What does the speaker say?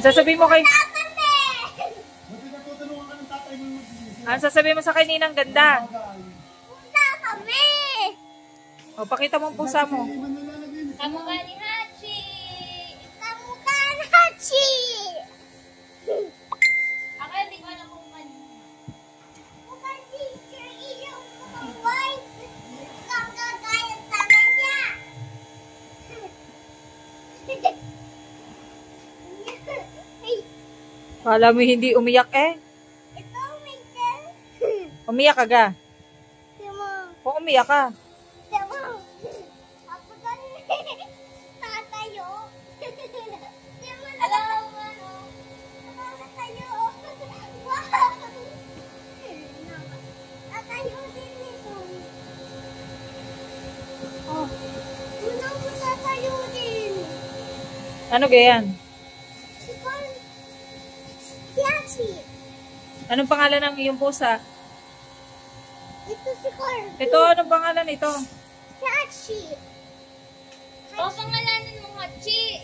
Sasabihin mo kay... Ano sasabihin mo sa kay Ninang ganda? Pusa kami! O, pakita mo ang pusa mo. Kamukha ni Hachi! Kamukha ni Hachi! Ako hindi ko alam kung kanina. Mukha teacher iyong mga white. Kakagaya sana niya. Kala mo hindi umiyak eh. Ito, Michael. Umiyak ka ga. Timo. O, umiyak ka. Timo. Ako doon tatayo. Timo na lang ano. Tatayo. Wow. Tatayo din nito. Oh. Una mo tatayo din. Ano gayan? Si Hachi. Anong pangalan ng iyong pusa? Ito si Carl. Ito, anong pangalan ito? Si Hachi. O, pangalanan mo Hachi.